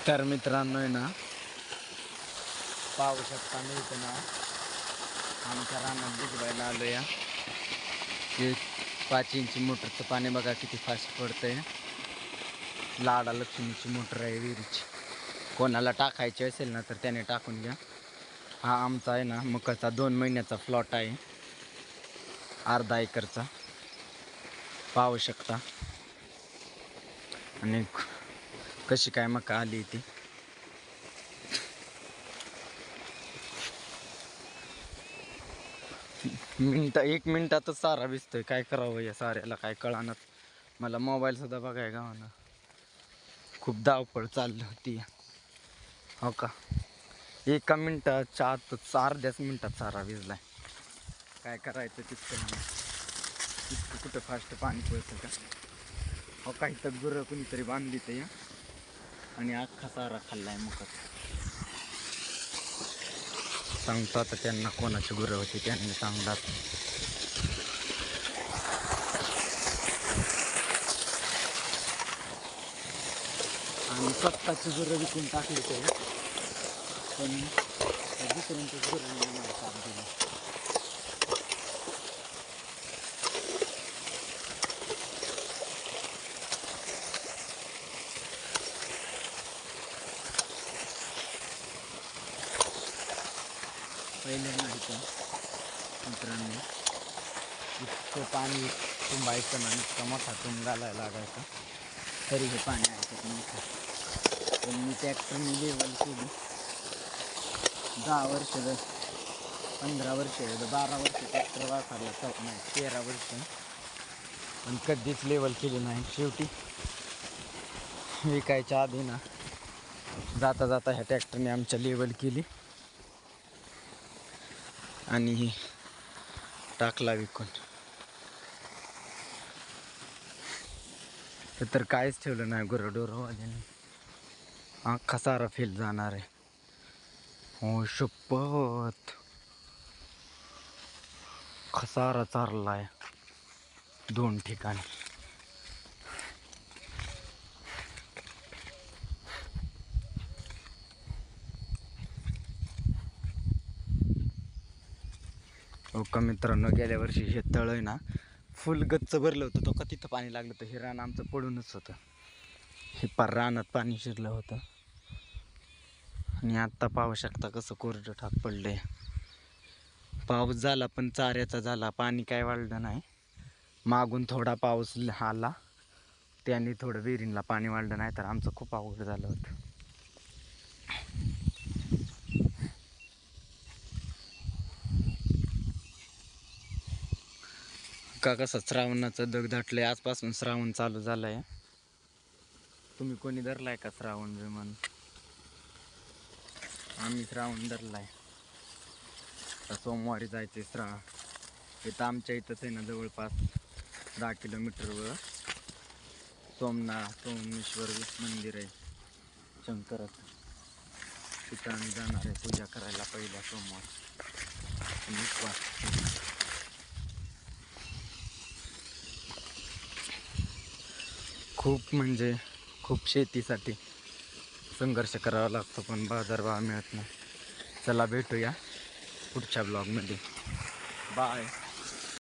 तर मित्रांनो आहे ना, पाहू शकता मी इथं ना आमच्या रानात भिजवायला आलो या. हे 5 इंची मोटरचं पाणी बघा किती फास्ट पडतंय. लाडा लक्ष्मीची मोटर आहे विहिरीची. कोणाला टाकायची असेल ना तर त्याने टाकून घ्या. हा आमचा आहे ना मकाचा 2 महिन्याचा प्लॉट आहे, अर्धा एकरचा पाहू शकता. आणि कशी काय मका आली ती. एक मिनिटातच सारा भिजतोय. काय करावं या साऱ्याला काय कळानच. मला मोबाईल सुद्धा बघाय गावानं. खूप धावपळ चालली होती हो का. एका मिनिटाच्या आतच अर्ध्याच मिनिटात सारा भिजलाय. काय करायचं तितकं कुठं फास्ट पाणी पळतं का हो. काही तर गुरं कुणीतरी बांधली तर या आणि अख्खा सारा खाल्लाय मुखात. सांगतो आता त्यांना कोणाची गुरं होती त्यांनी सांगतात. आणि स्वतःची गुरं विकून टाकली ते, पण दुसऱ्यांची गुरं मला काम दिलं. पहिल्यांदा इथं मित्रांनी इतकं पाणी तुंबायचं ना, इतका मोठा तुंब घालायला लागायचा तरी हे पाणी ऐकत नव्हतं. पण मी ट्रॅक्टरने लेवल केली. 10 वर्ष 15 वर्ष 12 वर्ष ट्रॅक्टर वापरला नाही, 13 वर्ष, पण कधीच लेवल केली नाही. शेवटी विकायच्या आधी ना जाता जाता ह्या ट्रॅक्टरने आमच्या लेवल केली आणि टाकला विकून. तर काहीच ठेवलं नाही गुरंढोरवाल्याने. अख्खा सारा फेल जाणार आहे हो शपथ. खसारा चारलाय 2 ठिकाणी. हो का मित्रांनो, गेल्या वर्षी हे तळ आहे ना फुल गच्च भरलं होतं. तो का तिथं पाणी लागलं होतं. हे रान आमचं पडूनच होतं. हे पार रानात पाणी शिरलं होतं. आणि आत्ता पाहू शकता कसं कोरडं ठाक पडलंय. पाऊस झाला पण चाऱ्याचा झाला, पाणी काय वाढलं नाही. मागून थोडा पाऊस आला त्याने थोडं विहिरींना पाणी वाढलं, नाही तर आमचं खूप अवघड झालं होतं. का कसं श्रावणाचं दगदाटलंय. आजपासून श्रावण चालू झालंय. तुम्ही कोणी धरलाय का श्रावण विमान? आम्ही श्रावण धरलाय. सोमवारी जायचे श्रावण. इथं आमच्या इथंच आहे ना जवळपास 10 किलोमीटरवर सोमेश्वर मंदिर आहे शंकराचं. तिथं आम्ही जाणार आहे पूजा करायला पहिल्या सोमवार. खूप म्हणजे खूप शेतीसाठी संघर्ष करावा लागतो, पण बाजारभाव मिळत नाही. चला भेटूया पुढच्या ब्लॉगमध्ये. बाय.